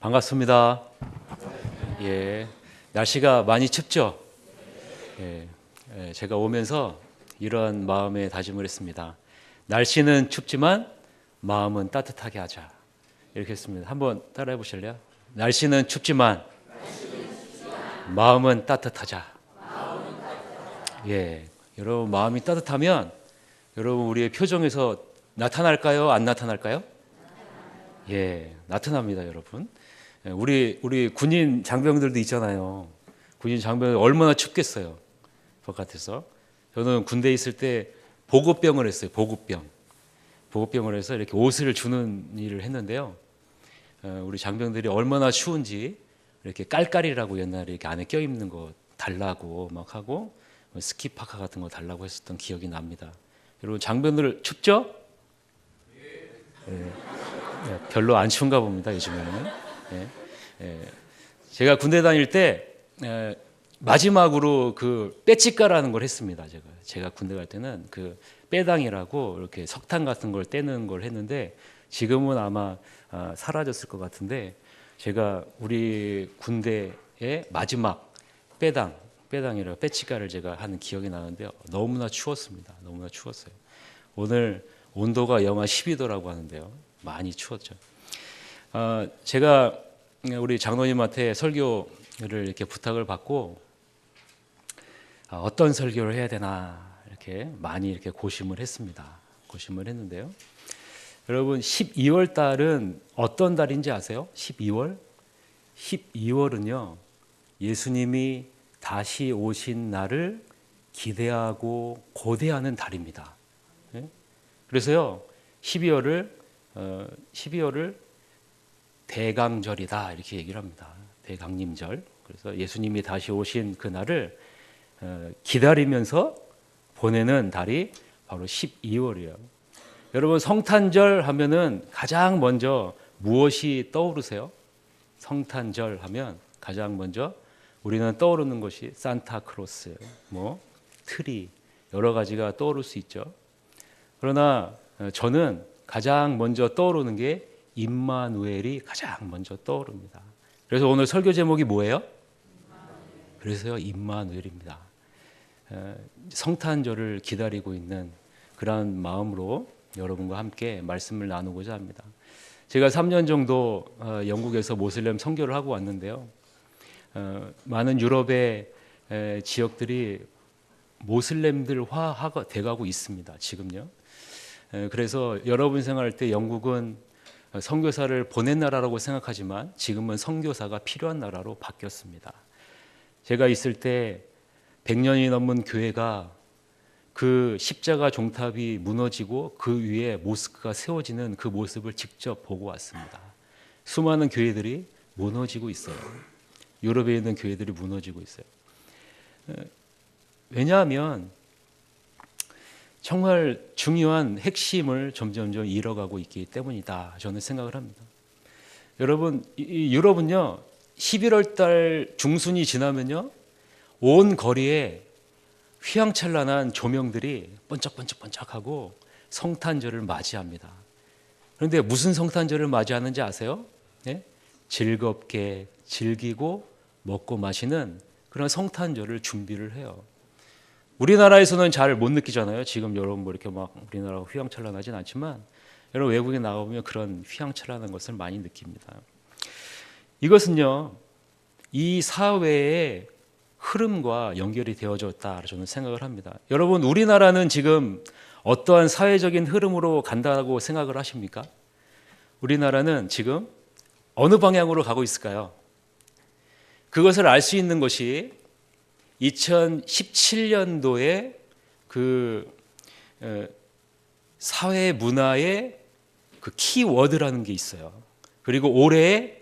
반갑습니다. 날씨가 많이 춥죠? 제가 오면서 이런 마음의 다짐을 했습니다. 날씨는 춥지만 마음은 따뜻하게 하자. 이렇게 했습니다. 한번 따라해 보실래요? 날씨는 춥지만 마음은 따뜻하자. 여러분 마음이 따뜻하면 여러분 우리의 표정에서 나타날까요? 안 나타날까요? 나타납니다, 여러분. 우리 군인 장병들도 있잖아요. 군인 장병이 얼마나 춥겠어요, 바깥에서. 저는 군대에 있을 때 보급병을 했어요. 보급병을 해서 이렇게 옷을 주는 일을 했는데요. 우리 장병들이 얼마나 추운지 이렇게 깔깔이라고 옛날에 이렇게 안에 껴입는 거 달라고 막 하고 스키 파카 같은 거 달라고 했었던 기억이 납니다. 여러분 장병들 춥죠? 별로 안 추운가 봅니다, 요즘에는. 제가 군대 다닐 때 마지막으로 그 빼찌까라는 걸 했습니다. 제가 군대 갈 때는 그 빼당이라고 이렇게 석탄 같은 걸 떼는 걸 했는데 지금은 아마 사라졌을 것 같은데 제가 우리 군대의 마지막 빼당이라고 빼찌까를 제가 하는 기억이 나는데요. 너무나 추웠습니다. 너무나 추웠어요. 오늘 온도가 영하 12도라고 하는데요. 많이 추웠죠. 제가 우리 장로님한테 설교를 이렇게 부탁을 받고 어떤 설교를 해야 되나 이렇게 많이 이렇게 고심을 했습니다. 고심을 했는데요. 여러분 12월 달은 어떤 달인지 아세요? 12월? 12월은요. 예수님이 다시 오신 날을 기대하고 고대하는 달입니다. 그래서요. 12월을 대강절이다 이렇게 얘기를 합니다. 대강림절. 그래서 예수님이 다시 오신 그 날을 기다리면서 보내는 달이 바로 12월이에요. 여러분 성탄절 하면은 가장 먼저 무엇이 떠오르세요? 성탄절 하면 가장 먼저 우리는 떠오르는 것이 산타크로스, 트리 여러 가지가 떠오를 수 있죠. 그러나 저는 가장 먼저 떠오르는 게 임마누엘이 가장 먼저 떠오릅니다. 그래서 오늘 설교 제목이 뭐예요? 그래서요 임마누엘입니다. 성탄절을 기다리고 있는 그런 마음으로 여러분과 함께 말씀을 나누고자 합니다. 제가 3년 정도 영국에서 모슬렘 선교를 하고 왔는데요. 많은 유럽의 지역들이 모슬렘들화 돼가고 있습니다. 지금요. 그래서 여러분 생각할 때 영국은 선교사를 보낸 나라라고 생각하지만 지금은 선교사가 필요한 나라로 바뀌었습니다. 제가 있을 때 100년이 넘은 교회가 그 십자가 종탑이 무너지고 그 위에 모스크가 세워지는 그 모습을 직접 보고 왔습니다. 수많은 교회들이 무너지고 있어요. 유럽에 있는 교회들이 무너지고 있어요. 왜냐하면 정말 중요한 핵심을 점점점 잃어가고 있기 때문이다. 저는 생각을 합니다. 여러분, 유럽은요 11월 달 중순이 지나면요 온 거리에 휘황찬란한 조명들이 번쩍번쩍번쩍하고 성탄절을 맞이합니다. 그런데 무슨 성탄절을 맞이하는지 아세요? 즐겁게 즐기고 먹고 마시는 그런 성탄절을 준비를 해요. 우리나라에서는 잘 못 느끼잖아요. 지금 여러분 이렇게 막 우리나라가 휘황찬란하진 않지만 여러분 외국에 나가보면 그런 휘황찬란한 것을 많이 느낍니다. 이것은요 이 사회의 흐름과 연결이 되어졌다 저는 생각을 합니다. 여러분 우리나라는 지금 어떠한 사회적인 흐름으로 간다고 생각을 하십니까? 우리나라는 지금 어느 방향으로 가고 있을까요? 그것을 알 수 있는 것이 2017년도에 그 사회 문화의 그 키워드라는 게 있어요. 그리고 올해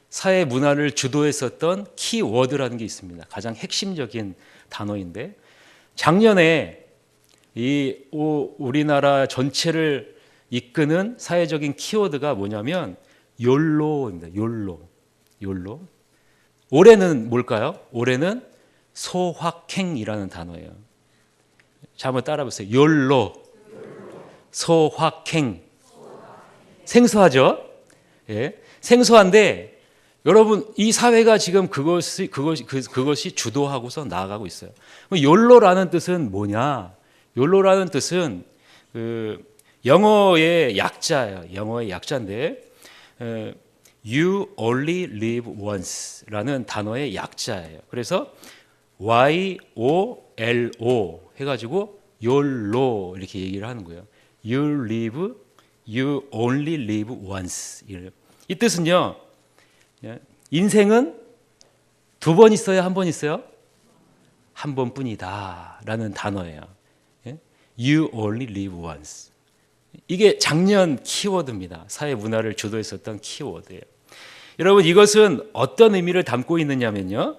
사회 문화를 주도했었던 키워드라는 게 있습니다. 가장 핵심적인 단어인데 작년에 우리나라 전체를 이끄는 사회적인 키워드가 뭐냐면 욜로입니다. 욜로. 올해는 뭘까요? 올해는 소확행이라는 단어예요. 자, 한번 따라 보세요. 욜로, 소확행. 생소하죠? 생소한데 여러분, 이 사회가 지금 그것이 주도하고서 나아가고 있어요. 욜로라는 뜻은 뭐냐? 욜로라는 뜻은 영어의 약자예요. 영어의 약자인데 You only live once라는 단어의 약자예요. 그래서 YOLO 해가지고 YOLO 이렇게 얘기를 하는 거예요. You only live once. 이 뜻은요, 인생은 두 번 있어요, 한 번 있어요? 한 번뿐이다 라는 단어예요. You only live once. 이게 작년 키워드입니다. 사회 문화를 주도했었던 키워드예요. 여러분, 이것은 어떤 의미를 담고 있느냐면요,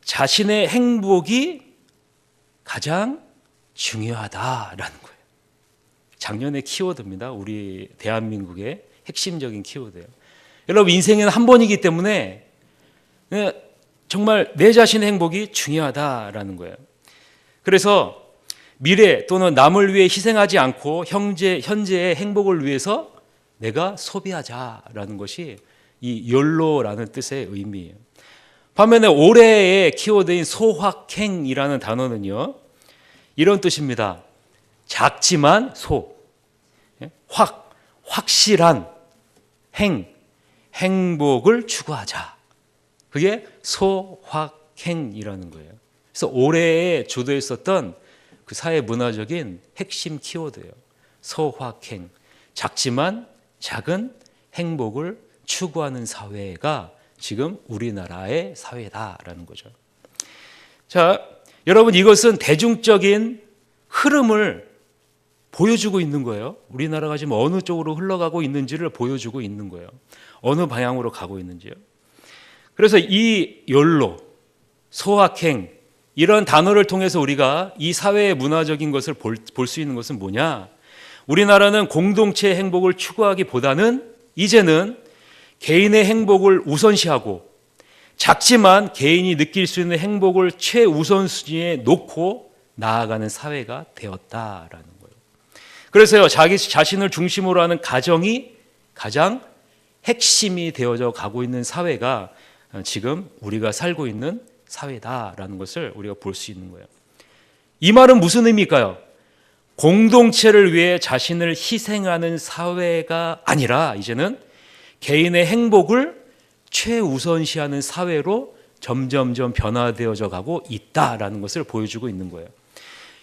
자신의 행복이 가장 중요하다라는 거예요. 작년의 키워드입니다. 우리 대한민국의 핵심적인 키워드예요. 여러분, 인생은 한 번이기 때문에 정말 내 자신의 행복이 중요하다라는 거예요. 그래서 미래 또는 남을 위해 희생하지 않고 현재의 행복을 위해서 내가 소비하자라는 것이 이 욜로라는 뜻의 의미예요. 반면에 올해의 키워드인 소확행이라는 단어는요, 이런 뜻입니다. 작지만 확실한 행복을 추구하자. 그게 소확행이라는 거예요. 그래서 올해에 주도했었던 그 사회 문화적인 핵심 키워드예요. 소확행. 작지만 작은 행복을 추구하는 사회가 지금 우리나라의 사회다라는 거죠. 자, 여러분, 이것은 대중적인 흐름을 보여주고 있는 거예요. 우리나라가 지금 어느 쪽으로 흘러가고 있는지를 보여주고 있는 거예요. 어느 방향으로 가고 있는지요. 그래서 이 욜로, 소확행, 이런 단어를 통해서 우리가 이 사회의 문화적인 것을 볼 수 있는 것은 뭐냐? 우리나라는 공동체의 행복을 추구하기보다는 이제는 개인의 행복을 우선시하고 작지만 개인이 느낄 수 있는 행복을 최우선순위에 놓고 나아가는 사회가 되었다라는 거예요. 그래서요, 자기 자신을 중심으로 하는 가정이 가장 핵심이 되어져 가고 있는 사회가 지금 우리가 살고 있는 사회다라는 것을 우리가 볼 수 있는 거예요. 이 말은 무슨 의미일까요? 공동체를 위해 자신을 희생하는 사회가 아니라 이제는 개인의 행복을 최우선시하는 사회로 점점점 변화되어져 가고 있다라는 것을 보여주고 있는 거예요.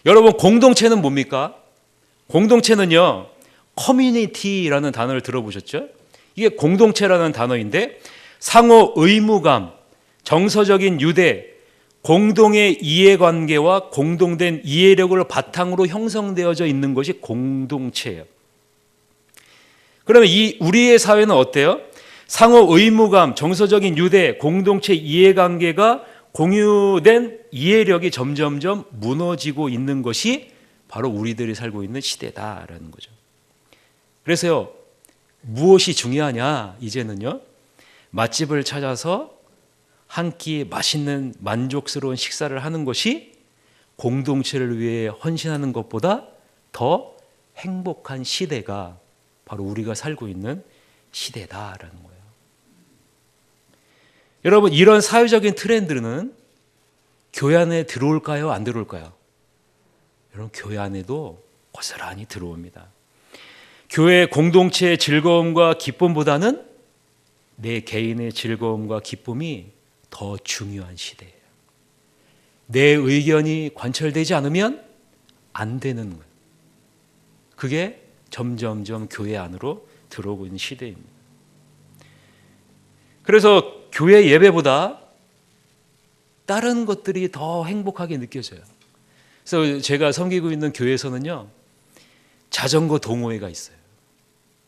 여러분, 공동체는 뭡니까? 공동체는요, 커뮤니티라는 단어를 들어보셨죠? 이게 공동체라는 단어인데 상호 의무감, 정서적인 유대, 공동의 이해관계와 공동된 이해력을 바탕으로 형성되어져 있는 것이 공동체예요. 그러면 우리의 사회는 어때요? 상호 의무감, 정서적인 유대, 공동체 이해관계가 공유된 이해력이 점점점 무너지고 있는 것이 바로 우리들이 살고 있는 시대다라는 거죠. 그래서요, 무엇이 중요하냐? 이제는요, 맛집을 찾아서 한 끼 맛있는 만족스러운 식사를 하는 것이 공동체를 위해 헌신하는 것보다 더 행복한 시대가 바로 우리가 살고 있는 시대다라는 거예요. 여러분, 이런 사회적인 트렌드는 교회 안에 들어올까요? 안 들어올까요? 여러분, 교회 안에도 고스란히 들어옵니다. 교회 공동체의 즐거움과 기쁨보다는 내 개인의 즐거움과 기쁨이 더 중요한 시대예요. 내 의견이 관철되지 않으면 안 되는 거예요. 그게 점점점 교회 안으로 들어오고 있는 시대입니다. 그래서 교회 예배보다 다른 것들이 더 행복하게 느껴져요. 그래서 제가 섬기고 있는 교회에서는요, 자전거 동호회가 있어요.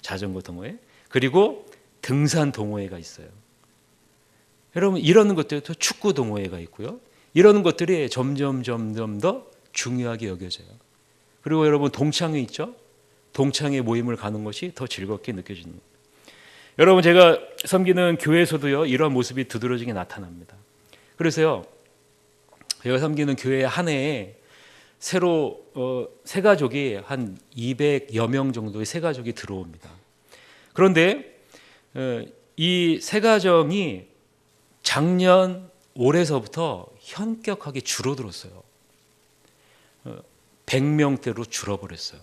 자전거 동호회. 그리고 등산 동호회가 있어요. 여러분, 이런 것들, 또 축구 동호회가 있고요. 이런 것들이 점점 더 중요하게 여겨져요. 그리고 여러분, 동창회 있죠? 동창회 모임을 가는 것이 더 즐겁게 느껴지는 거예요. 여러분, 제가 섬기는 교회에서도요, 이런 모습이 두드러지게 나타납니다. 그래서요, 제가 섬기는 교회 한 해에 새로 새 가족이 한 200여 명 정도의 새 가족이 들어옵니다. 그런데 이 세가정이 작년 올해서부터 현격하게 줄어들었어요. 100명대로 줄어버렸어요.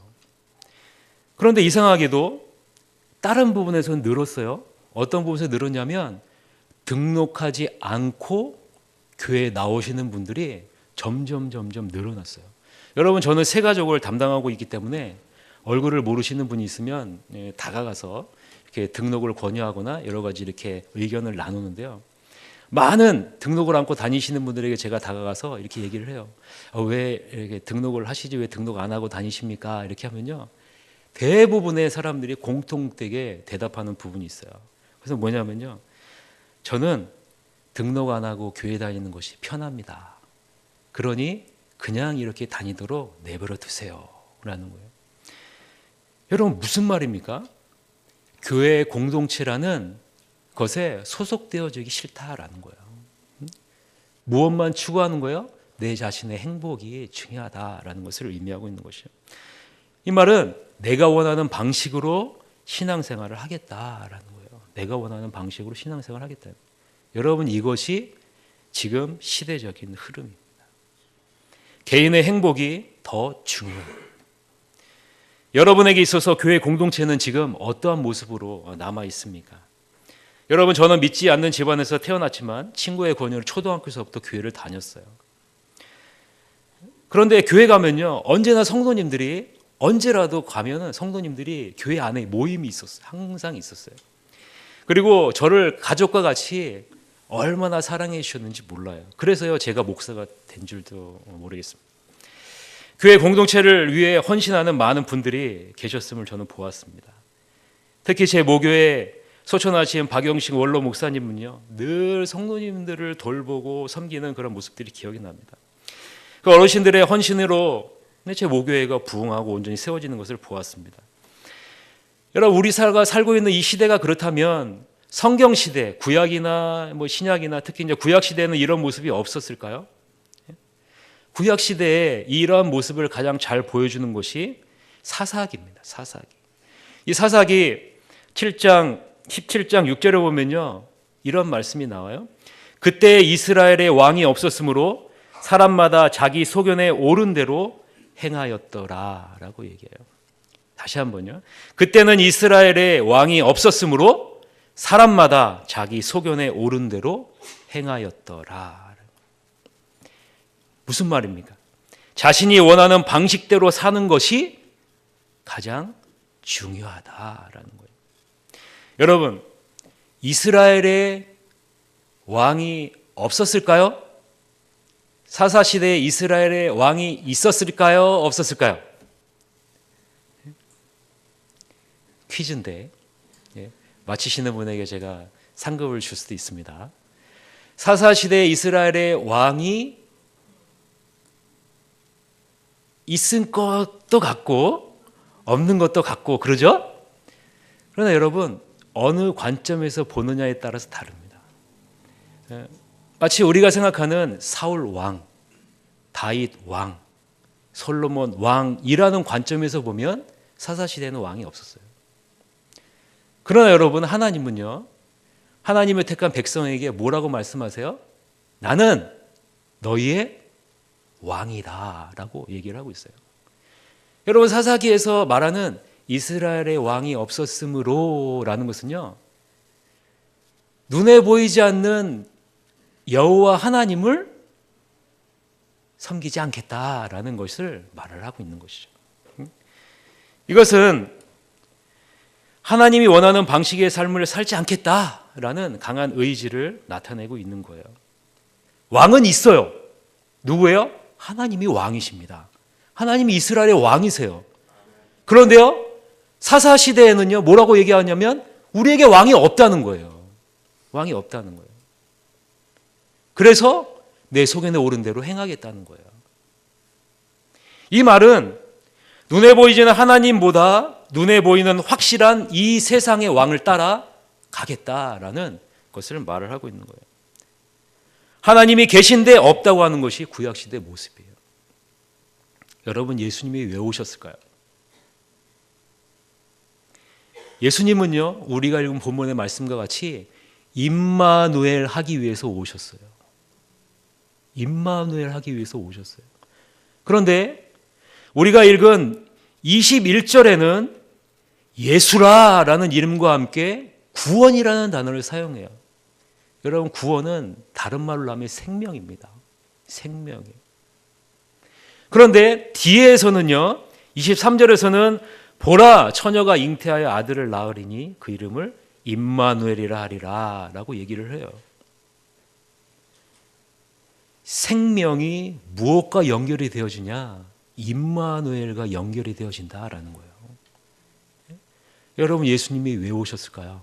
그런데 이상하게도 다른 부분에서는 늘었어요. 어떤 부분에서 늘었냐면 등록하지 않고 교회에 나오시는 분들이 점점 늘어났어요. 여러분, 저는 세가족을 담당하고 있기 때문에 얼굴을 모르시는 분이 있으면 다가가서 이렇게 등록을 권유하거나 여러 가지 이렇게 의견을 나누는데요. 많은 등록을 않고 다니시는 분들에게 제가 다가가서 이렇게 얘기를 해요. 왜 이렇게 등록을 하시지 왜 등록 안 하고 다니십니까? 이렇게 하면요, 대부분의 사람들이 공통되게 대답하는 부분이 있어요. 그래서 뭐냐면요, 저는 등록 안 하고 교회 다니는 것이 편합니다. 그러니 그냥 이렇게 다니도록 내버려 두세요 라는 거예요. 여러분, 무슨 말입니까? 교회 공동체라는 것에 소속되어지기 싫다라는 거예요. 무엇만 추구하는 거예요? 내 자신의 행복이 중요하다라는 것을 의미하고 있는 것이에요. 이 말은 내가 원하는 방식으로 신앙생활을 하겠다라는 거예요. 내가 원하는 방식으로 신앙생활을 하겠다. 여러분, 이것이 지금 시대적인 흐름입니다. 개인의 행복이 더 중요합니다. 여러분에게 있어서 교회 공동체는 지금 어떠한 모습으로 남아 있습니까? 여러분, 저는 믿지 않는 집안에서 태어났지만 친구의 권유로 초등학교에서부터 교회를 다녔어요. 그런데 교회 가면요, 언제나 성도님들이, 언제라도 가면은 성도님들이 교회 안에 모임이 있었어요. 항상 있었어요. 그리고 저를 가족과 같이 얼마나 사랑해 주셨는지 몰라요. 그래서요, 제가 목사가 된 줄도 모르겠습니다. 교회 공동체를 위해 헌신하는 많은 분들이 계셨음을 저는 보았습니다. 특히 제 모교에 소천하신 박영식 원로 목사님은요, 늘 성도님들을 돌보고 섬기는 그런 모습들이 기억이 납니다. 그 어르신들의 헌신으로 제 모교회가 부흥하고 온전히 세워지는 것을 보았습니다. 여러분, 우리 살고 있는 이 시대가 그렇다면 성경 시대, 구약이나 신약이나 특히 이제 구약 시대에는 이런 모습이 없었을까요? 구약 시대에 이러한 모습을 가장 잘 보여주는 것이 사사기입니다. 사사기. 이 사사기 17장 6절에 보면요, 이런 말씀이 나와요. 그때 이스라엘의 왕이 없었으므로 사람마다 자기 소견에 옳은 대로 행하였더라 라고 얘기해요. 다시 한번요. 그때는 이스라엘의 왕이 없었으므로 사람마다 자기 소견에 옳은 대로 행하였더라. 무슨 말입니까? 자신이 원하는 방식대로 사는 것이 가장 중요하다라는 거예요. 여러분, 이스라엘의 왕이 없었을까요? 사사시대에 이스라엘의 왕이 있었을까요? 없었을까요? 퀴즈인데 맞히시는 분에게 제가 상급을 줄 수도 있습니다. 사사시대에 이스라엘의 왕이 있은 것도 같고 없는 것도 같고 그러죠? 그러나 여러분, 어느 관점에서 보느냐에 따라서 다릅니다. 마치 우리가 생각하는 사울 왕, 다윗 왕, 솔로몬 왕이라는 관점에서 보면 사사시대에는 왕이 없었어요. 그러나 여러분, 하나님은요, 하나님의 택한 백성에게 뭐라고 말씀하세요? 나는 너희의 왕이다 라고 얘기를 하고 있어요. 여러분, 사사기에서 말하는 이스라엘의 왕이 없었으므로 라는 것은요, 눈에 보이지 않는 여호와 하나님을 섬기지 않겠다라는 것을 말을 하고 있는 것이죠. 이것은 하나님이 원하는 방식의 삶을 살지 않겠다라는 강한 의지를 나타내고 있는 거예요. 왕은 있어요. 누구예요? 하나님이 왕이십니다. 하나님이 이스라엘의 왕이세요. 그런데요, 사사시대에는요, 뭐라고 얘기하냐면 우리에게 왕이 없다는 거예요. 왕이 없다는 거예요. 그래서 내 소견에 옳은 대로 행하겠다는 거예요. 이 말은 눈에 보이지는 하나님보다 눈에 보이는 확실한 이 세상의 왕을 따라 가겠다라는 것을 말을 하고 있는 거예요. 하나님이 계신데 없다고 하는 것이 구약시대 모습이에요. 여러분, 예수님이 왜 오셨을까요? 예수님은요, 우리가 읽은 본문의 말씀과 같이 임마누엘 하기 위해서 오셨어요. 임마누엘 하기 위해서 오셨어요. 그런데 우리가 읽은 21절에는 예수라라는 이름과 함께 구원이라는 단어를 사용해요. 여러분, 구원은 다른 말로 하면 생명입니다. 생명이에요. 그런데 뒤에서는요, 23절에서는 보라, 처녀가 잉태하여 아들을 낳으리니 그 이름을 임마누엘이라 하리라 라고 얘기를 해요. 생명이 무엇과 연결이 되어지냐? 임마누엘과 연결이 되어진다라는 거예요. 여러분, 예수님이 왜 오셨을까요?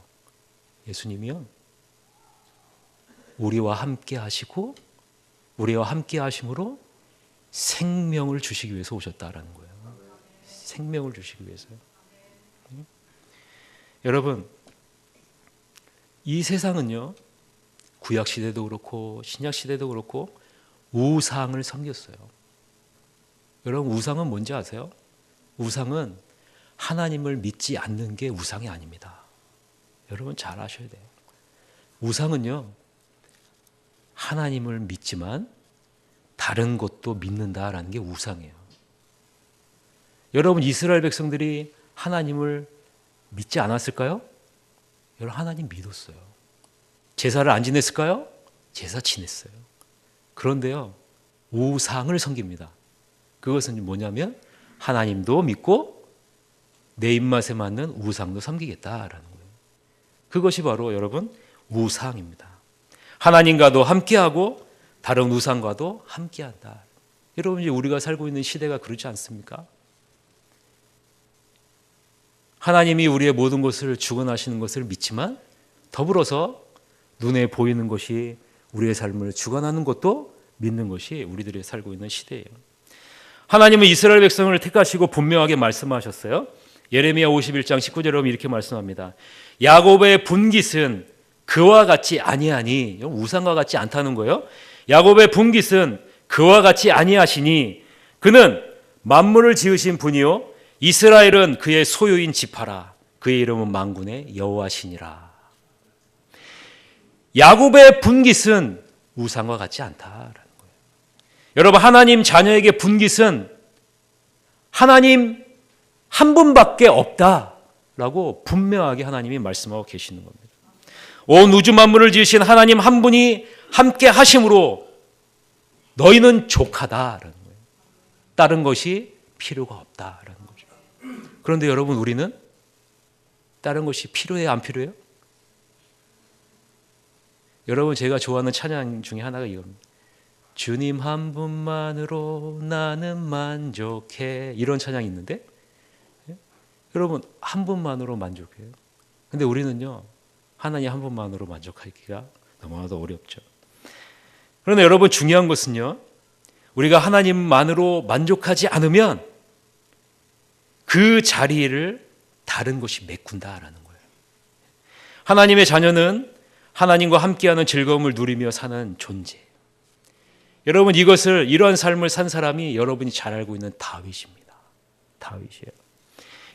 예수님이요, 우리와 함께 하시고 우리와 함께 하심으로 생명을 주시기 위해서 오셨다라는 거예요. 생명을 주시기 위해서요. 여러분, 이 세상은요, 구약 시대도 그렇고 신약 시대도 그렇고 우상을 섬겼어요. 여러분, 우상은 뭔지 아세요? 우상은 하나님을 믿지 않는 게 우상이 아닙니다. 여러분, 잘 아셔야 돼요. 우상은요, 하나님을 믿지만 다른 것도 믿는다라는 게 우상이에요. 여러분, 이스라엘 백성들이 하나님을 믿지 않았을까요? 여러분, 하나님 믿었어요. 제사를 안 지냈을까요? 제사 지냈어요. 그런데요, 우상을 섬깁니다. 그것은 뭐냐면 하나님도 믿고 내 입맛에 맞는 우상도 섬기겠다라는 거예요. 그것이 바로 여러분 우상입니다. 하나님과도 함께하고 다른 우상과도 함께한다. 여러분, 이제 우리가 살고 있는 시대가 그렇지 않습니까? 하나님이 우리의 모든 것을 주관하시는 것을 믿지만 더불어서 눈에 보이는 것이 우리의 삶을 주관하는 것도 믿는 것이 우리들이 살고 있는 시대예요. 하나님은 이스라엘 백성을 택하시고 분명하게 말씀하셨어요. 예레미야 51장 19절에 보면 이렇게 말씀합니다. 야곱의 분깃은 그와 같이 아니하니, 우상과 같지 않다는 거예요. 야곱의 분깃은 그와 같이 아니하시니 그는 만물을 지으신 분이요 이스라엘은 그의 소유인 지파라. 그의 이름은 만군의 여호와시니라. 야곱의 분깃은 우상과 같지 않다라는 거예요. 여러분, 하나님 자녀에게 분깃은 하나님 한 분밖에 없다라고 분명하게 하나님이 말씀하고 계시는 겁니다. 온 우주 만물을 지으신 하나님 한 분이 함께 하심으로 너희는 족하다라는 거예요. 다른 것이 필요가 없다라는 거죠. 그런데 여러분, 우리는 다른 것이 필요해요, 안 필요해요? 여러분, 제가 좋아하는 찬양 중에 하나가 이겁니다. 주님 한 분만으로 나는 만족해. 이런 찬양이 있는데 여러분, 한 분만으로 만족해요. 근데 우리는요, 하나님 한 분만으로 만족하기가 너무나도 어렵죠. 그런데 여러분, 중요한 것은요, 우리가 하나님만으로 만족하지 않으면 그 자리를 다른 것이 메꾼다라는 거예요. 하나님의 자녀는 하나님과 함께하는 즐거움을 누리며 사는 존재. 여러분, 이러한 삶을 산 사람이 여러분이 잘 알고 있는 다윗입니다. 다윗이에요.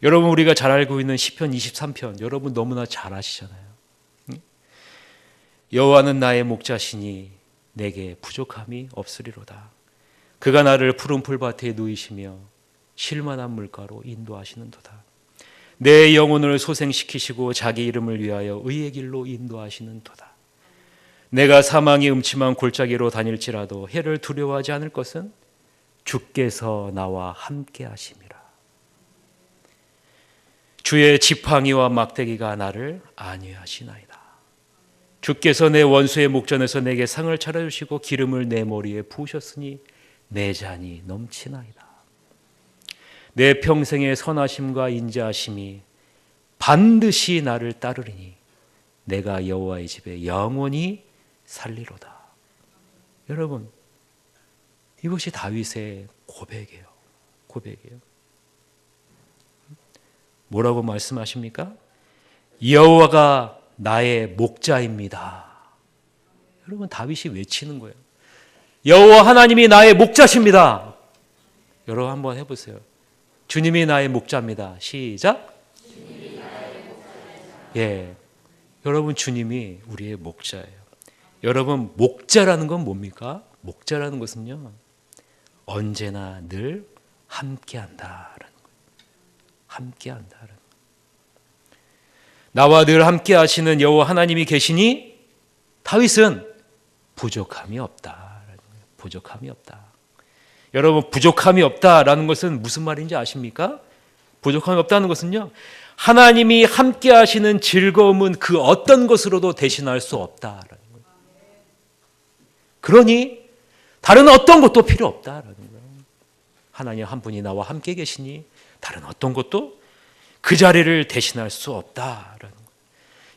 여러분, 우리가 잘 알고 있는 시편 23편 여러분 너무나 잘 아시잖아요. 여호와는 나의 목자시니 내게 부족함이 없으리로다. 그가 나를 푸른 풀밭에 누이시며 쉴만한 물가로 인도하시는도다. 내 영혼을 소생시키시고 자기 이름을 위하여 의의 길로 인도하시는도다. 내가 사망의 음침한 골짜기로 다닐지라도 해를 두려워하지 않을 것은 주께서 나와 함께 하심이라. 주의 지팡이와 막대기가 나를 안위하시나이다. 주께서 내 원수의 목전에서 내게 상을 차려주시고 기름을 내 머리에 부으셨으니 내 잔이 넘치나이다. 내 평생의 선하심과 인자하심이 반드시 나를 따르리니 내가 여호와의 집에 영원히 살리로다. 여러분, 이것이 다윗의 고백이에요. 고백이에요. 뭐라고 말씀하십니까? 여호와가 나의 목자입니다. 여러분, 다윗이 외치는 거예요. 여호와 하나님이 나의 목자십니다. 여러분, 한번 해보세요. 주님이 나의 목자입니다. 시작. 예, 여러분 주님이 우리의 목자예요. 여러분 목자라는 건 뭡니까? 목자라는 것은요, 언제나 늘 함께한다라는 거예요. 함께한다라는 거예요. 나와 늘 함께하시는 여호와 하나님이 계시니 다윗은 부족함이 없다라는 거예요. 부족함이 없다. 여러분 부족함이 없다라는 것은 무슨 말인지 아십니까? 부족함이 없다는 것은요, 하나님이 함께하시는 즐거움은 그 어떤 것으로도 대신할 수 없다라는 거예요. 그러니 다른 어떤 것도 필요 없다라는 거예요. 하나님 한 분이 나와 함께 계시니 다른 어떤 것도 그 자리를 대신할 수 없다라는 거예요.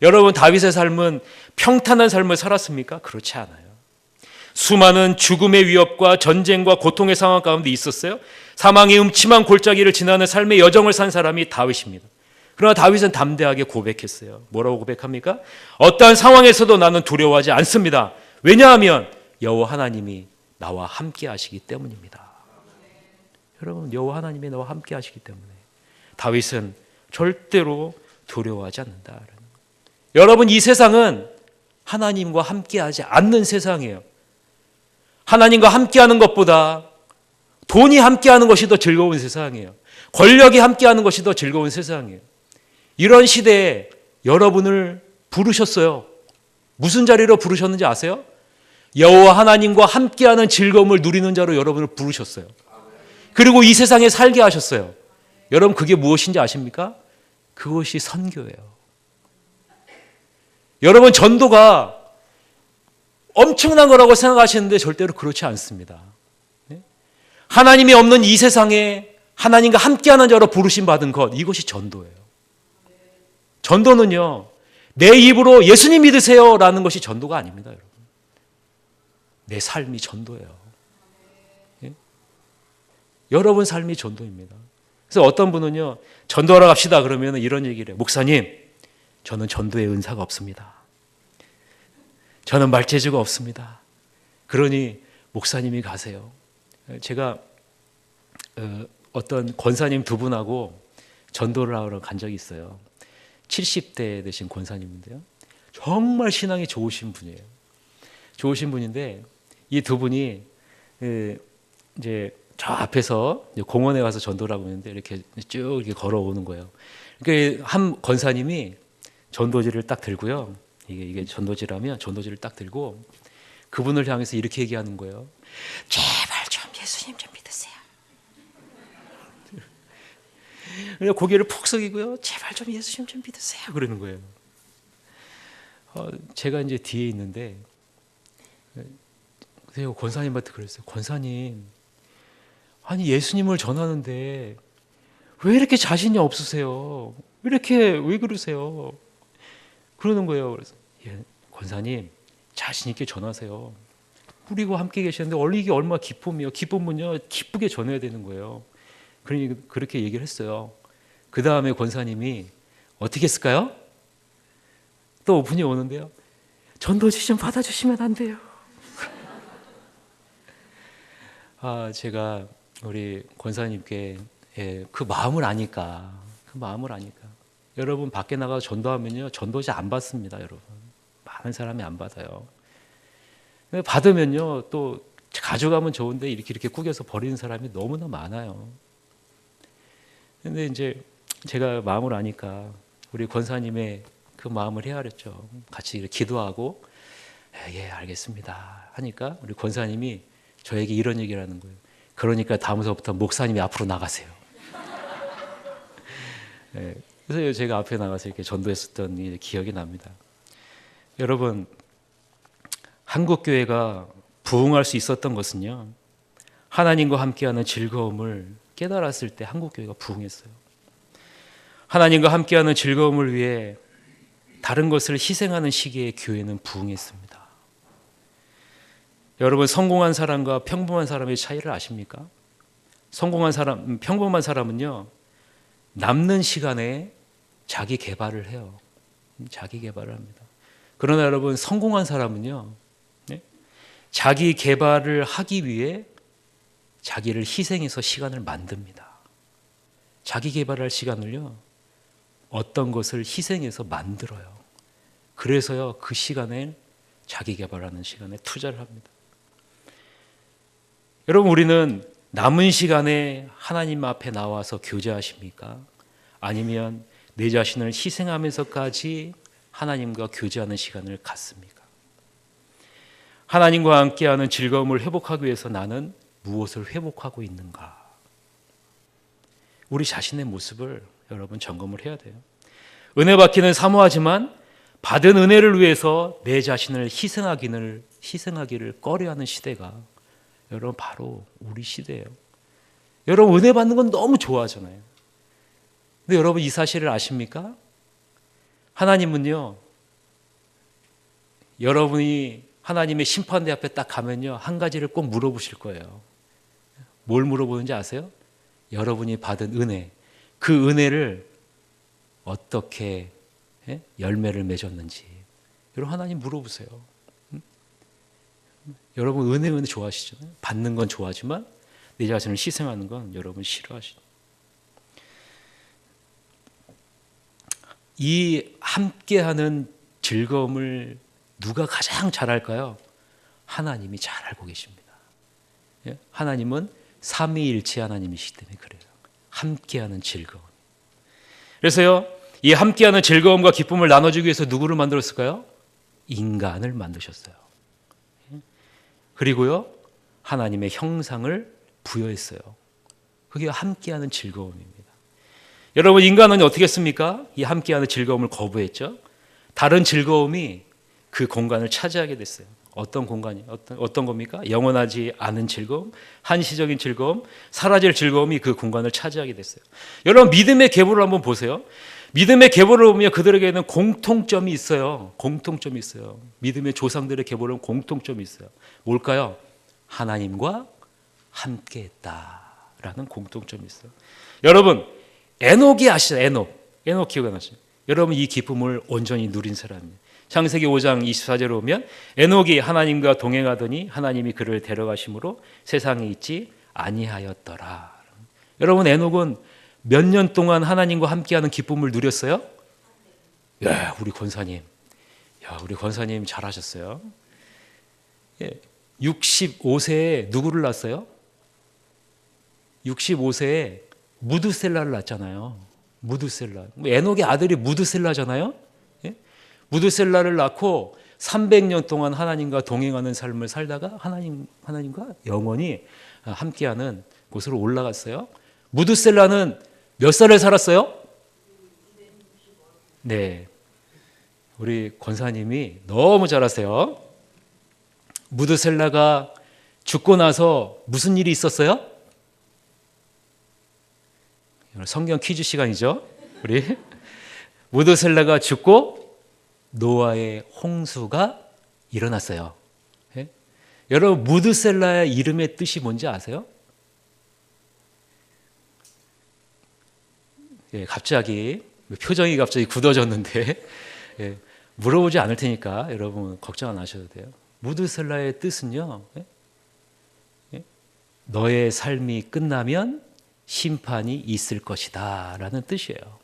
여러분 다윗의 삶은 평탄한 삶을 살았습니까? 그렇지 않아요. 수많은 죽음의 위협과 전쟁과 고통의 상황 가운데 있었어요. 사망의 음침한 골짜기를 지나는 삶의 여정을 산 사람이 다윗입니다. 그러나 다윗은 담대하게 고백했어요. 뭐라고 고백합니까? 어떠한 상황에서도 나는 두려워하지 않습니다. 왜냐하면 여호와 하나님이 나와 함께 하시기 때문입니다. 여러분 여호와 하나님이 나와 함께 하시기 때문에 다윗은 절대로 두려워하지 않는다라는 거예요. 여러분 이 세상은 하나님과 함께하지 않는 세상이에요. 하나님과 함께하는 것보다 돈이 함께하는 것이 더 즐거운 세상이에요. 권력이 함께하는 것이 더 즐거운 세상이에요. 이런 시대에 여러분을 부르셨어요. 무슨 자리로 부르셨는지 아세요? 여호와 하나님과 함께하는 즐거움을 누리는 자로 여러분을 부르셨어요. 그리고 이 세상에 살게 하셨어요. 여러분 그게 무엇인지 아십니까? 그것이 선교예요. 여러분 전도가 엄청난 거라고 생각하시는데 절대로 그렇지 않습니다. 하나님이 없는 이 세상에 하나님과 함께하는 자로 부르심 받은 것, 이것이 전도예요. 전도는요, 내 입으로 예수님 믿으세요 라는 것이 전도가 아닙니다. 여러분. 내 삶이 전도예요. 예? 여러분 삶이 전도입니다. 그래서 어떤 분은요, 전도하러 갑시다 그러면 이런 얘기를 해요. 목사님, 저는 전도의 은사가 없습니다. 저는 말재주가 없습니다. 그러니 목사님이 가세요. 제가 어떤 권사님 두 분하고 전도를 하러 간 적이 있어요. 70대 되신 권사님인데요. 정말 신앙이 좋으신 분이에요. 좋으신 분인데 이 두 분이 이제 저 앞에서 공원에 가서 전도를 하고 있는데 이렇게 쭉 이렇게 걸어오는 거예요. 그러니까 한 권사님이 전도지를 딱 들고요. 이게 전도지라면 전도지를 딱 들고 그분을 향해서 이렇게 얘기하는 거예요. 제발 좀 예수님 좀 믿으세요. 그냥 고개를 푹 숙이고요. 제발 좀 예수님 좀 믿으세요. 그러는 거예요. 제가 이제 뒤에 있는데 제가 권사님한테 그랬어요. 권사님, 아니 예수님을 전하는데 왜 이렇게 자신이 없으세요? 왜 그러세요? 그러는 거예요. 그래서 권사님 자신 있게 전하세요. 우리와 함께 계시는데 이게 얼마나 기쁨이요. 기쁨은요 기쁘게 전해야 되는 거예요. 그러니 그렇게 얘기를 했어요. 그 다음에 권사님이 어떻게 했을까요? 또 오픈이 오는데요. 전도지 좀 받아주시면 안 돼요? 제가 우리 권사님께 그 마음을 아니까 여러분 밖에 나가서 전도하면요 전도지 안 받습니다. 여러분 많은 사람이 안 받아요. 받으면요 또 가져가면 좋은데 이렇게 구겨서 버리는 사람이 너무나 많아요. 근데 이제 제가 마음을 아니까 우리 권사님의 그 마음을 헤아렸죠. 같이 이렇게 기도하고 예 알겠습니다 하니까 우리 권사님이 저에게 이런 얘기를 하는 거예요. 그러니까 다음서부터 목사님이 앞으로 나가세요. 네, 그래서 제가 앞에 나가서 이렇게 전도했었던 기억이 납니다. 여러분 한국 교회가 부흥할 수 있었던 것은요 하나님과 함께하는 즐거움을 깨달았을 때 한국 교회가 부흥했어요. 하나님과 함께하는 즐거움을 위해 다른 것을 희생하는 시기에 교회는 부흥했습니다. 여러분 성공한 사람과 평범한 사람의 차이를 아십니까? 평범한 사람은요 남는 시간에 자기 개발을 해요. 자기 개발을 합니다. 그러나 여러분 성공한 사람은요 자기 개발을 하기 위해 자기를 희생해서 시간을 만듭니다. 자기 개발할 시간을요 어떤 것을 희생해서 만들어요. 그래서요, 그 시간에 자기 개발하는 시간에 투자를 합니다. 여러분, 우리는 남은 시간에 하나님 앞에 나와서 교제하십니까? 아니면 내 자신을 희생하면서까지 하나님과 교제하는 시간을 갖습니까? 하나님과 함께하는 즐거움을 회복하기 위해서 나는 무엇을 회복하고 있는가? 우리 자신의 모습을 여러분 점검을 해야 돼요. 은혜 받기는 사모하지만 받은 은혜를 위해서 내 자신을 희생하기를 꺼려하는 시대가 여러분 바로 우리 시대예요. 여러분 은혜 받는 건 너무 좋아하잖아요. 근데 여러분 이 사실을 아십니까? 하나님은요, 여러분이 하나님의 심판대 앞에 딱 가면요, 한 가지를 꼭 물어보실 거예요. 뭘 물어보는지 아세요? 여러분이 받은 은혜, 그 은혜를 어떻게 열매를 맺었는지 여러분 하나님 물어보세요. 여러분 은혜 좋아하시잖아요. 받는 건 좋아하지만 내 자신을 희생하는 건 여러분 싫어하시죠. 이 함께하는 즐거움을 누가 가장 잘 알까요? 하나님이 잘 알고 계십니다. 하나님은 삼위일체 하나님이시기 때문에 그래요. 함께하는 즐거움. 그래서요, 이 함께하는 즐거움과 기쁨을 나눠주기 위해서 누구를 만들었을까요? 인간을 만드셨어요. 그리고요, 하나님의 형상을 부여했어요. 그게 함께하는 즐거움입니다. 여러분, 인간은 어떻게 했습니까? 이 함께하는 즐거움을 거부했죠. 다른 즐거움이 그 공간을 차지하게 됐어요. 어떤 공간이 어떤 겁니까? 영원하지 않은 즐거움, 한시적인 즐거움, 사라질 즐거움이 그 공간을 차지하게 됐어요. 여러분 믿음의 계보를 한번 보세요. 믿음의 계보를 보면 그들에게는 공통점이 있어요. 공통점이 있어요. 믿음의 조상들의 계보는 공통점이 있어요. 뭘까요? 하나님과 함께했다라는 공통점이 있어요. 여러분 에녹이 아시죠? 에녹 기억나시죠? 여러분 이 기쁨을 온전히 누린 사람이에요. 창세기 5장 24절에 보면 에녹이 하나님과 동행하더니 하나님이 그를 데려가심으로 세상에 있지 아니하였더라. 여러분 에녹은 몇 년 동안 하나님과 함께하는 기쁨을 누렸어요? 야, 우리 권사님 잘하셨어요. 65세에 누구를 낳았어요? 65세에 무드셀라를 낳았잖아요. 무드셀라. 에녹의 아들이 무드셀라잖아요. 무드셀라를 낳고 300년 동안 하나님과 동행하는 삶을 살다가 하나님과 영원히 함께하는 곳으로 올라갔어요. 무드셀라는 몇 살을 살았어요? 네, 우리 권사님이 너무 잘하세요. 무드셀라가 죽고 나서 무슨 일이 있었어요? 성경 퀴즈 시간이죠. 우리 무드셀라가 죽고 노아의 홍수가 일어났어요. 여러분 무드셀라의 이름의 뜻이 뭔지 아세요? 갑자기 표정이 갑자기 굳어졌는데 물어보지 않을 테니까 여러분 걱정 안 하셔도 돼요. 무드셀라의 뜻은요, 너의 삶이 끝나면 심판이 있을 것이다 라는 뜻이에요.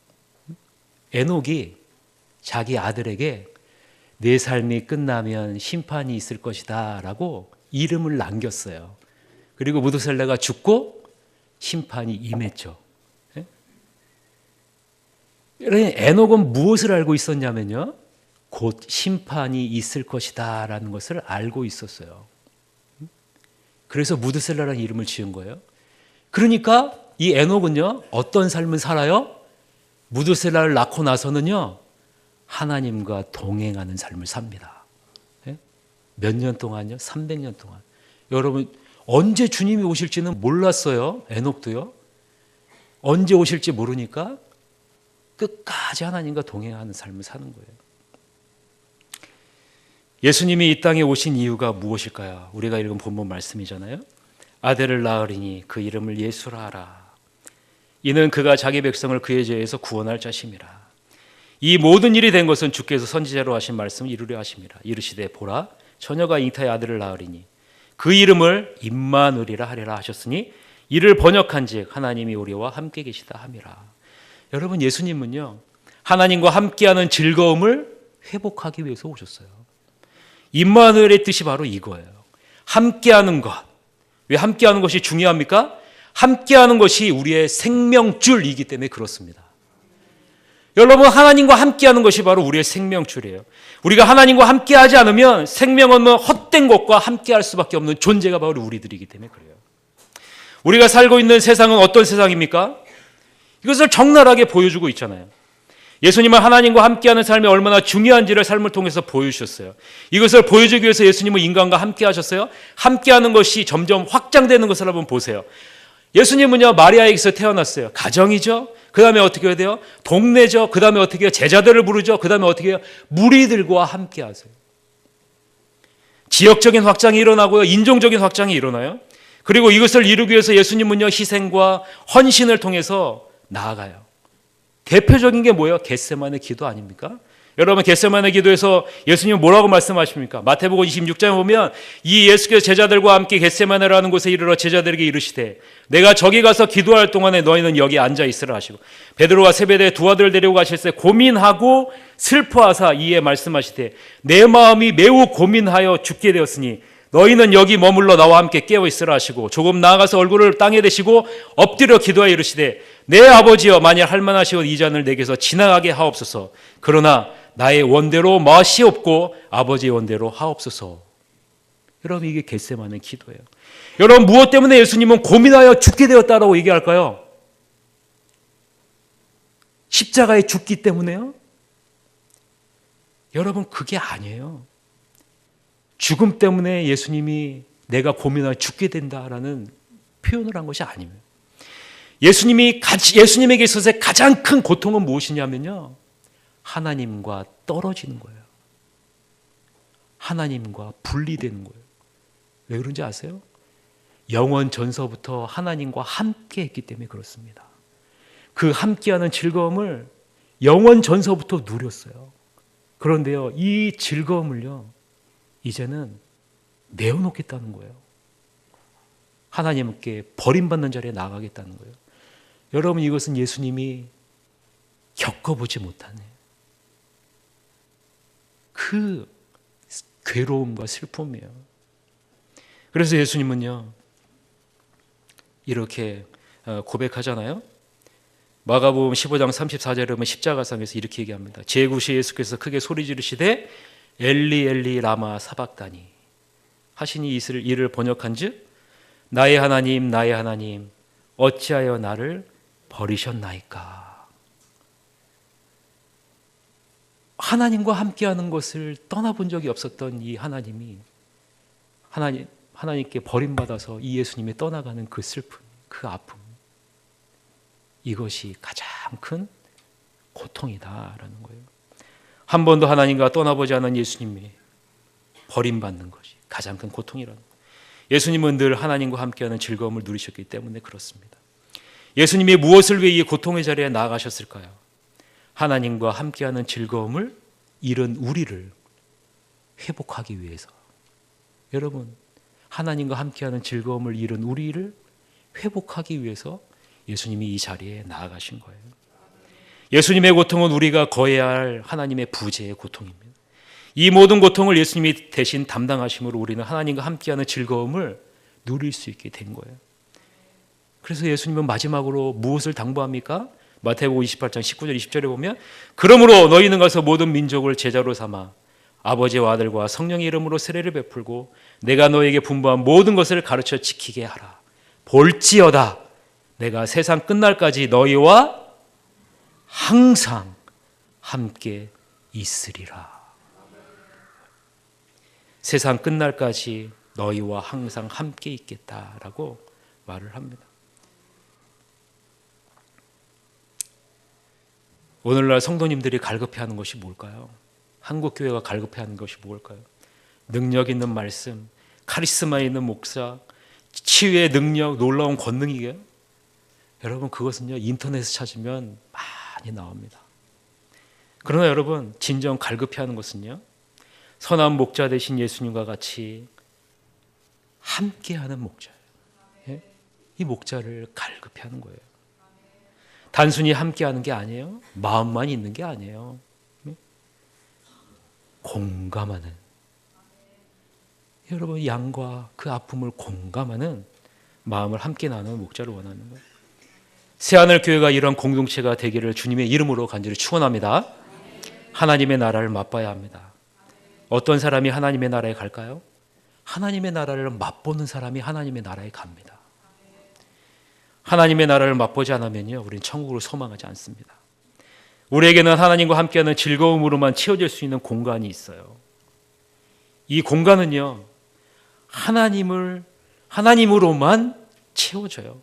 에녹이 자기 아들에게 내 삶이 끝나면 심판이 있을 것이다 라고 이름을 남겼어요. 그리고 무드셀라가 죽고 심판이 임했죠. 에녹은 무엇을 알고 있었냐면요, 곧 심판이 있을 것이다 라는 것을 알고 있었어요. 그래서 무드셀라라는 이름을 지은 거예요. 그러니까 이 에녹은요 어떤 삶을 살아요? 무드셀라를 낳고 나서는요 하나님과 동행하는 삶을 삽니다. 몇 년 동안요? 300년 동안. 여러분 언제 주님이 오실지는 몰랐어요. 에녹도요. 언제 오실지 모르니까 끝까지 하나님과 동행하는 삶을 사는 거예요. 예수님이 이 땅에 오신 이유가 무엇일까요? 우리가 읽은 본문 말씀이잖아요. 아들을 낳으리니 그 이름을 예수라 하라. 이는 그가 자기 백성을 그의 죄에서 구원할 자심이라. 이 모든 일이 된 것은 주께서 선지자로 하신 말씀을 이루려 하심이라. 이르시되 보라 처녀가 잉타의 아들을 낳으리니 그 이름을 임마누엘이라 하리라 하셨으니 이를 번역한즉 하나님이 우리와 함께 계시다 함이라. 여러분 예수님은요 하나님과 함께하는 즐거움을 회복하기 위해서 오셨어요. 임마누엘의 뜻이 바로 이거예요. 함께하는 것. 왜 함께하는 것이 중요합니까? 함께하는 것이 우리의 생명줄이기 때문에 그렇습니다. 여러분, 하나님과 함께하는 것이 바로 우리의 생명줄이에요. 우리가 하나님과 함께하지 않으면 생명 없는 헛된 것과 함께할 수밖에 없는 존재가 바로 우리들이기 때문에 그래요. 우리가 살고 있는 세상은 어떤 세상입니까? 이것을 적나라하게 보여주고 있잖아요. 예수님은 하나님과 함께하는 삶이 얼마나 중요한지를 삶을 통해서 보여주셨어요. 이것을 보여주기 위해서 예수님은 인간과 함께하셨어요. 함께하는 것이 점점 확장되는 것을 한번 보세요. 예수님은요, 마리아에게서 태어났어요. 가정이죠. 그 다음에 어떻게 해야 돼요? 동네죠. 그 다음에 어떻게 해요? 제자들을 부르죠. 그 다음에 어떻게 해요? 무리들과 함께 하세요. 지역적인 확장이 일어나고요. 인종적인 확장이 일어나요. 그리고 이것을 이루기 위해서 예수님은요, 희생과 헌신을 통해서 나아가요. 대표적인 게 뭐예요? 겟세마네 기도 아닙니까? 여러분, 겟세마네 기도에서 예수님은 뭐라고 말씀하십니까? 마태복음 26장에 보면 이 예수께서 제자들과 함께 겟세마네라는 곳에 이르러 제자들에게 이르시되 내가 저기 가서 기도할 동안에 너희는 여기 앉아 있으라 하시고, 베드로와 세베대의 두 아들 데리고 가실 때 고민하고 슬퍼하사 이에 말씀하시되 내 마음이 매우 고민하여 죽게 되었으니 너희는 여기 머물러 나와 함께 깨어 있으라 하시고, 조금 나아가서 얼굴을 땅에 대시고 엎드려 기도하여 이르시되 내 아버지여, 만일 할만하시오 이 잔을 내게서 지나가게 하옵소서. 그러나 나의 원대로 마시옵고 아버지의 원대로 하옵소서. 여러분, 이게 겟세마네 기도예요. 여러분, 무엇 때문에 예수님은 고민하여 죽게 되었다라고 얘기할까요? 십자가에 죽기 때문에요? 여러분, 그게 아니에요. 죽음 때문에 예수님이 내가 고민하여 죽게 된다라는 표현을 한 것이 아닙니다. 예수님에게 있어서의 가장 큰 고통은 무엇이냐면요, 하나님과 떨어지는 거예요. 하나님과 분리되는 거예요. 왜 그런지 아세요? 영원 전서부터 하나님과 함께 했기 때문에 그렇습니다. 그 함께하는 즐거움을 영원 전서부터 누렸어요. 그런데요, 이 즐거움을요, 이제는 내어놓겠다는 거예요. 하나님께 버림받는 자리에 나가겠다는 거예요. 여러분, 이것은 예수님이 겪어보지 못한 그 괴로움과 슬픔이에요. 그래서 예수님은요, 이렇게 고백하잖아요. 마가복음 15장 34절에 보면 십자가상에서 이렇게 얘기합니다. 제9시 예수께서 크게 소리 지르시되 엘리 엘리 라마 사박다니 하시니 이를 번역한즉 나의 하나님 나의 하나님 어찌하여 나를 버리셨나이까. 하나님과 함께하는 것을 떠나본 적이 없었던 이 하나님이 하나님께 버림받아서 이 예수님이 떠나가는 그 슬픔, 그 아픔, 이것이 가장 큰 고통이다라는 거예요. 한 번도 하나님과 떠나보지 않은 예수님이 버림받는 것이 가장 큰 고통이라는 거예요. 예수님은 늘 하나님과 함께하는 즐거움을 누리셨기 때문에 그렇습니다. 예수님이 무엇을 위해 이 고통의 자리에 나아가셨을까요? 하나님과 함께하는 즐거움을 잃은 우리를 회복하기 위해서. 여러분, 하나님과 함께하는 즐거움을 잃은 우리를 회복하기 위해서 예수님이 이 자리에 나아가신 거예요. 예수님의 고통은 우리가 거해야 할 하나님의 부재의 고통입니다. 이 모든 고통을 예수님이 대신 담당하심으로 우리는 하나님과 함께하는 즐거움을 누릴 수 있게 된 거예요. 그래서 예수님은 마지막으로 무엇을 당부합니까? 마태복음 28장 19절 20절에 보면 그러므로 너희는 가서 모든 민족을 제자로 삼아 아버지와 아들과 성령의 이름으로 세례를 베풀고 내가 너에게 분부한 모든 것을 가르쳐 지키게 하라. 볼지어다 내가 세상 끝날까지 너희와 항상 함께 있으리라. 세상 끝날까지 너희와 항상 함께 있겠다라고 말을 합니다. 오늘날 성도님들이 갈급해하는 것이 뭘까요? 한국교회가 갈급해하는 것이 뭘까요? 능력 있는 말씀, 카리스마 있는 목사, 치유의 능력, 놀라운 권능이게요? 여러분, 그것은요, 인터넷에 찾으면 많이 나옵니다. 그러나 여러분, 진정 갈급해하는 것은요, 선한 목자 되신 예수님과 같이 함께하는 목자예요. 이 목자를 갈급해하는 거예요. 단순히 함께하는 게 아니에요. 마음만 있는 게 아니에요. 공감하는, 여러분 양과 그 아픔을 공감하는 마음을 함께 나누는 목자를 원하는 거예요. 새하늘교회가 이런 공동체가 되기를 주님의 이름으로 간절히 축원합니다. 하나님의 나라를 맛봐야 합니다. 어떤 사람이 하나님의 나라에 갈까요? 하나님의 나라를 맛보는 사람이 하나님의 나라에 갑니다. 하나님의 나라를 맛보지 않으면요, 우리는 천국으로 소망하지 않습니다. 우리에게는 하나님과 함께하는 즐거움으로만 채워질 수 있는 공간이 있어요. 이 공간은요, 하나님으로만 채워져요.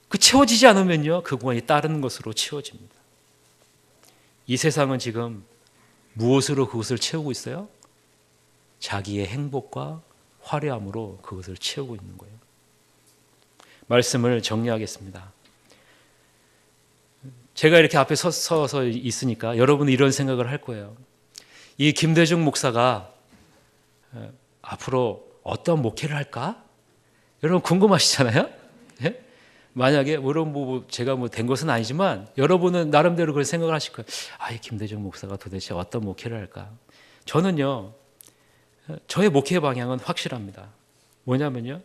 그 채워지지 않으면요, 그 공간이 다른 것으로 채워집니다. 이 세상은 지금 무엇으로 그것을 채우고 있어요? 자기의 행복과 화려함으로 그것을 채우고 있는 거예요. 말씀을 정리하겠습니다. 제가 이렇게 앞에 서서 있으니까 여러분은 이런 생각을 할 거예요. 이 김대중 목사가 앞으로 어떤 목회를 할까? 여러분 궁금하시잖아요? 예? 만약에 제가 된 것은 아니지만 여러분은 나름대로 그런 생각을 하실 거예요. 이 김대중 목사가 도대체 어떤 목회를 할까? 저는요, 저의 목회 방향은 확실합니다. 뭐냐면요,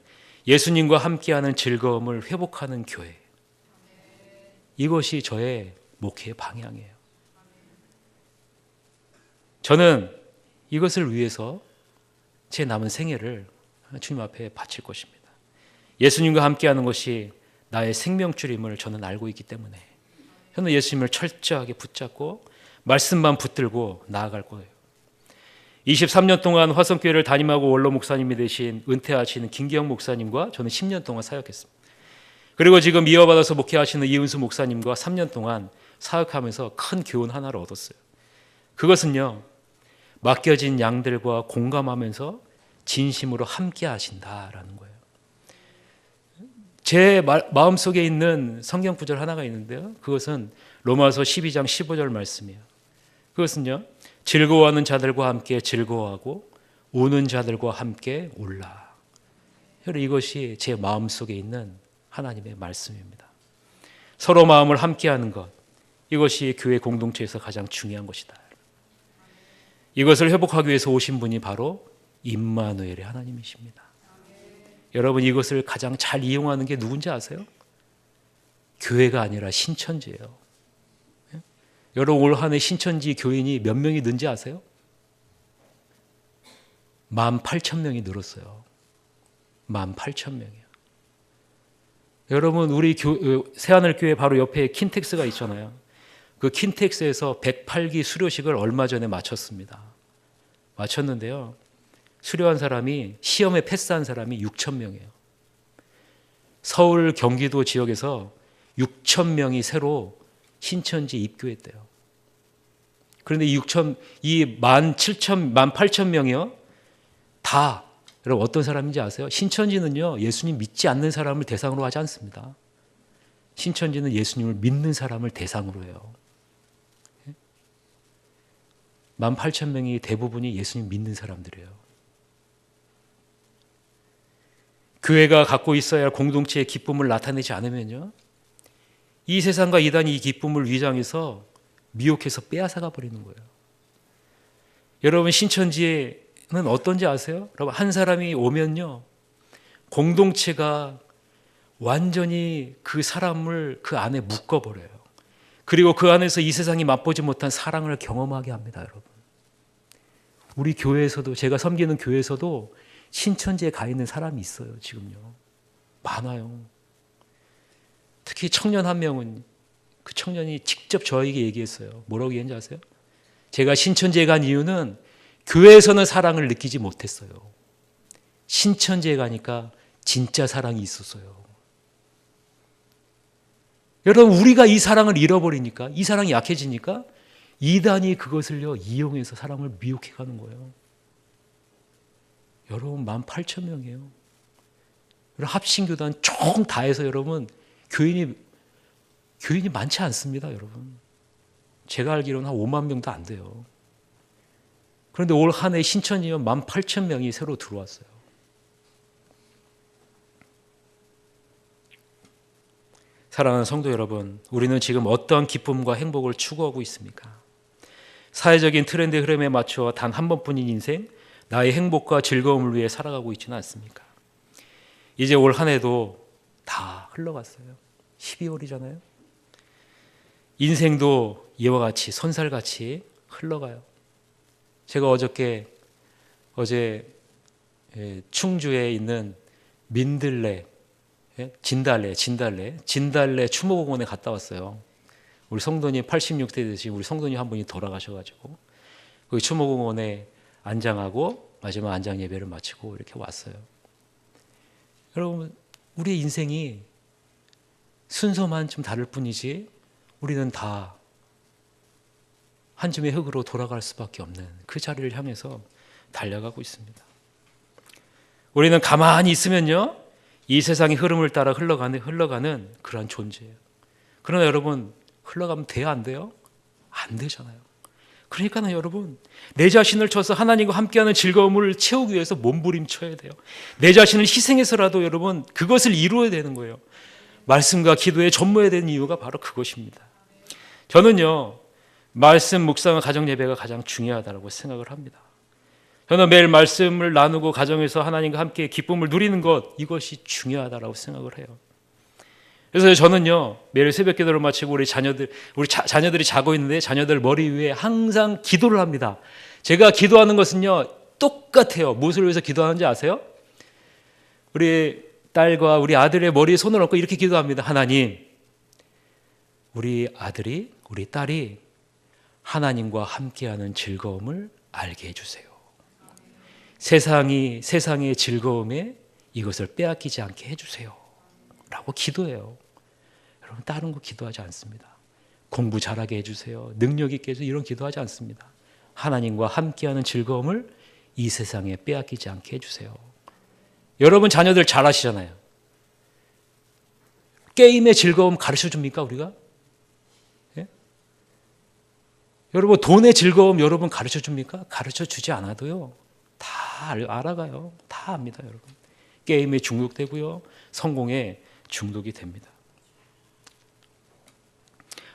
예수님과 함께하는 즐거움을 회복하는 교회. 이것이 저의 목회의 방향이에요. 저는 이것을 위해서 제 남은 생애를 주님 앞에 바칠 것입니다. 예수님과 함께하는 것이 나의 생명줄임을 저는 알고 있기 때문에 저는 예수님을 철저하게 붙잡고 말씀만 붙들고 나아갈 거예요. 23년 동안 화성교회를 담임하고 원로 목사님이 되신 은퇴하시는 김기영 목사님과 저는 10년 동안 사역했습니다. 그리고 지금 이어받아서 목회하시는 이은수 목사님과 3년 동안 사역하면서 큰 교훈 하나를 얻었어요. 그것은요, 맡겨진 양들과 공감하면서 진심으로 함께 하신다라는 거예요. 제 마음속에 있는 성경 구절 하나가 있는데요, 그것은 로마서 12장 15절 말씀이에요. 그것은요, 즐거워하는 자들과 함께 즐거워하고 우는 자들과 함께 울라. 이것이 제 마음속에 있는 하나님의 말씀입니다. 서로 마음을 함께하는 것, 이것이 교회 공동체에서 가장 중요한 것이다. 이것을 회복하기 위해서 오신 분이 바로 임마누엘의 하나님이십니다. 여러분, 이것을 가장 잘 이용하는 게 누군지 아세요? 교회가 아니라 신천지예요. 여러분, 올 한 해 신천지 교인이 몇 명이 는지 아세요? 18,000명이 늘었어요. 18,000명이요. 여러분, 우리 새하늘교회 바로 옆에 킨텍스가 있잖아요. 그 킨텍스에서 108기 수료식을 얼마 전에 마쳤는데요, 수료한 사람이, 시험에 패스한 사람이 6,000명이에요. 서울 경기도 지역에서 6,000명이 새로 신천지 입교했대요. 그런데 이 18,000명이요, 다 여러분 어떤 사람인지 아세요? 신천지는요, 예수님 믿지 않는 사람을 대상으로 하지 않습니다. 신천지는 예수님을 믿는 사람을 대상으로 해요. 18,000명이 대부분이 예수님 믿는 사람들이에요. 교회가 갖고 있어야 할 공동체의 기쁨을 나타내지 않으면요, 이 세상과 이단이 이 기쁨을 위장해서 미혹해서 빼앗아가 버리는 거예요. 여러분, 신천지에는 어떤지 아세요? 여러분, 한 사람이 오면요, 공동체가 완전히 그 사람을 그 안에 묶어버려요. 그리고 그 안에서 이 세상이 맛보지 못한 사랑을 경험하게 합니다. 여러분, 우리 교회에서도, 제가 섬기는 교회에서도 신천지에 가 있는 사람이 있어요. 지금요, 많아요. 특히 청년 한 명은, 그 청년이 직접 저에게 얘기했어요. 뭐라고 얘기했는지 아세요? 제가 신천지에 간 이유는 교회에서는 사랑을 느끼지 못했어요. 신천지에 가니까 진짜 사랑이 있었어요. 여러분, 우리가 이 사랑을 잃어버리니까, 이 사랑이 약해지니까 이단이 그것을요, 이용해서 사람을 미혹해 가는 거예요. 여러분, 18,000명이에요. 합신교단 총 다 해서 여러분, 교인이 많지 않습니다. 여러분, 제가 알기로는 한 5만 명도 안 돼요. 그런데 올 한 해 신천지면 18,000명이 새로 들어왔어요. 사랑하는 성도 여러분, 우리는 지금 어떠한 기쁨과 행복을 추구하고 있습니까? 사회적인 트렌드 흐름에 맞춰 단 한 번뿐인 인생, 나의 행복과 즐거움을 위해 살아가고 있지는 않습니까? 이제 올 한 해도 다 흘러갔어요. 12월이잖아요. 인생도 이와 같이 선살같이 흘러가요. 제가 어제 충주에 있는 민들레, 진달래 추모공원에 갔다 왔어요. 우리 성도님 86대 되신 우리 성도님 한 분이 돌아가셔가지고 그 추모공원에 안장하고 마지막 안장 예배를 마치고 이렇게 왔어요. 여러분, 우리의 인생이 순서만 좀 다를 뿐이지 우리는 다 한 줌의 흙으로 돌아갈 수밖에 없는 그 자리를 향해서 달려가고 있습니다. 우리는 가만히 있으면요, 이 세상의 흐름을 따라 흘러가는 그런 존재예요. 그러나 여러분, 흘러가면 돼요, 안 돼요? 안 되잖아요. 그러니까는 여러분, 내 자신을 쳐서 하나님과 함께하는 즐거움을 채우기 위해서 몸부림쳐야 돼요. 내 자신을 희생해서라도 여러분 그것을 이루어야 되는 거예요. 말씀과 기도에 전무해야 되는 이유가 바로 그것입니다. 저는요, 말씀 묵상과 가정 예배가 가장 중요하다고 생각을 합니다. 저는 매일 말씀을 나누고 가정에서 하나님과 함께 기쁨을 누리는 것, 이것이 중요하다고 생각을 해요. 그래서 저는요, 매일 새벽 기도를 마치고 우리 자녀들이 자고 있는데 자녀들 머리 위에 항상 기도를 합니다. 제가 기도하는 것은요, 똑같아요. 무엇을 위해서 기도하는지 아세요? 우리 딸과 우리 아들의 머리에 손을 얹고 이렇게 기도합니다. 하나님, 우리 아들이, 우리 딸이 하나님과 함께하는 즐거움을 알게 해주세요. 세상의 즐거움에 이것을 빼앗기지 않게 해주세요 라고 기도해요. 여러분, 다른 거 기도하지 않습니다. 공부 잘하게 해주세요, 능력 있게 해주세요, 이런 기도하지 않습니다. 하나님과 함께하는 즐거움을 이 세상에 빼앗기지 않게 해주세요. 여러분 자녀들 잘 아시잖아요. 게임의 즐거움 가르쳐 줍니까 우리가? 예? 여러분 돈의 즐거움 여러분 가르쳐 줍니까? 가르쳐 주지 않아도요, 다 알아가요. 다 압니다. 여러분, 게임에 중독되고요, 성공에 중독이 됩니다.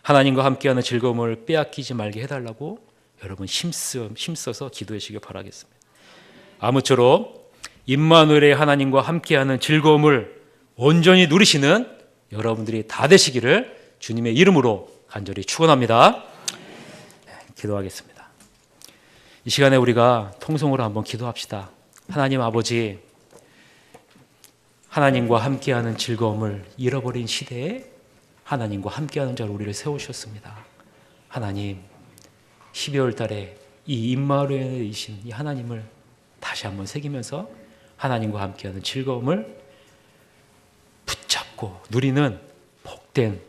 하나님과 함께하는 즐거움을 빼앗기지 말게 해달라고 여러분 힘써서 기도해 주시기 바라겠습니다. 아무쪼록 임마누엘의 하나님과 함께하는 즐거움을 온전히 누리시는 여러분들이 다 되시기를 주님의 이름으로 간절히 축원합니다. 기도하겠습니다. 이 시간에 우리가 통성으로 한번 기도합시다. 하나님 아버지, 하나님과 함께하는 즐거움을 잃어버린 시대에 하나님과 함께하는 자로 우리를 세우셨습니다. 하나님, 12월 달에 이 임마누엘이신 이 하나님을 다시 한번 새기면서 하나님과 함께하는 즐거움을 붙잡고 누리는 복된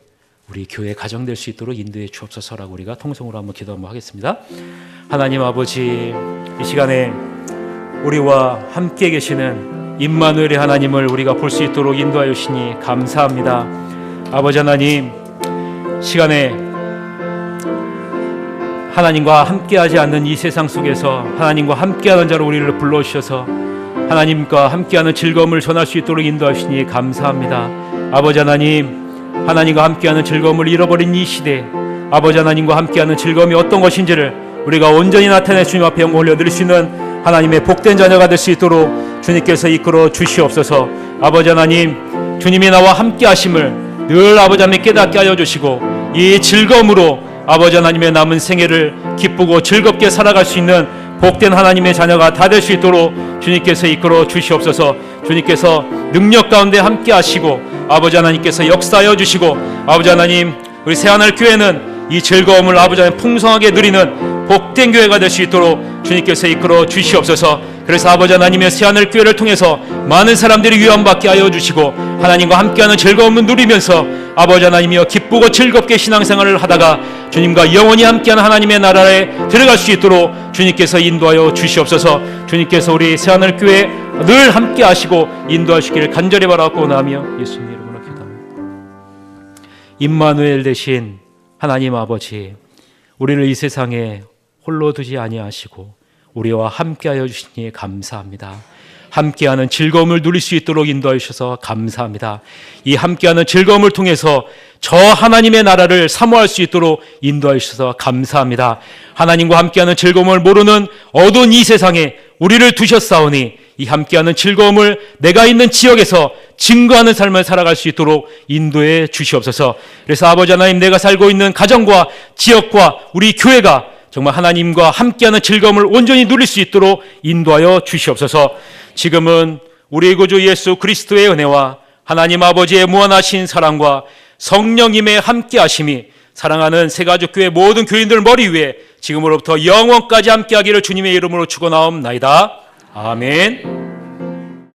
우리 교회 가정 될 수 있도록 인도해 주옵소서라고 우리가 통성으로 한번 기도 한번 하겠습니다. 하나님 아버지, 이 시간에 우리와 함께 계시는 임마누엘의 하나님을 우리가 볼 수 있도록 인도하여 주시니 감사합니다. 아버지 하나님, 시간에 하나님과 함께하지 않는 이 세상 속에서 하나님과 함께하는 자로 우리를 불러주셔서 하나님과 함께하는 즐거움을 전할 수 있도록 인도하시니 감사합니다. 아버지 하나님, 하나님과 함께하는 즐거움을 잃어버린 이 시대, 아버지 하나님과 함께하는 즐거움이 어떤 것인지를 우리가 온전히 나타내 주님 앞에 영광 올려드릴 수 있는 하나님의 복된 자녀가 될 수 있도록 주님께서 이끌어 주시옵소서. 아버지 하나님, 주님이 나와 함께 하심을 늘 아버지 하나님 깨닫게 하여 주시고 이 즐거움으로 아버지 하나님의 남은 생애를 기쁘고 즐겁게 살아갈 수 있는 복된 하나님의 자녀가 다 될 수 있도록 주님께서 이끌어 주시옵소서. 주님께서 능력 가운데 함께 하시고 아버지 하나님께서 역사하여 주시고 아버지 하나님, 우리 새하늘 교회는 이 즐거움을 아버지 하나님 풍성하게 누리는 복된 교회가 될 수 있도록 주님께서 이끌어 주시옵소서. 그래서 아버지 하나님의 새하늘 교회를 통해서 많은 사람들이 위안받게 하여 주시고 하나님과 함께하는 즐거움을 누리면서 아버지 하나님이여 기쁘고 즐겁게 신앙생활을 하다가 주님과 영원히 함께하는 하나님의 나라에 들어갈 수 있도록 주님께서 인도하여 주시옵소서. 주님께서 우리 새하늘 교회 늘 함께 하시고 인도하시기를 간절히 바라고 나며 예수님 이름으로 기도합니다. 임마누엘 되신 하나님 아버지, 우리를 이 세상에 홀로 두지 아니하시고 우리와 함께하여 주시니 감사합니다. 함께하는 즐거움을 누릴 수 있도록 인도해 주셔서 감사합니다. 이 함께하는 즐거움을 통해서 저 하나님의 나라를 사모할 수 있도록 인도해 주셔서 감사합니다. 하나님과 함께하는 즐거움을 모르는 어두운 이 세상에 우리를 두셨사오니 이 함께하는 즐거움을 내가 있는 지역에서 증거하는 삶을 살아갈 수 있도록 인도해 주시옵소서. 그래서 아버지 하나님, 내가 살고 있는 가정과 지역과 우리 교회가 정말 하나님과 함께하는 즐거움을 온전히 누릴 수 있도록 인도하여 주시옵소서. 지금은 우리 구주 예수 그리스도의 은혜와 하나님 아버지의 무한하신 사랑과 성령님의 함께하심이 사랑하는 새가족교회 모든 교인들 머리 위에 지금으로부터 영원까지 함께하기를 주님의 이름으로 축원하옵나이다. 아멘.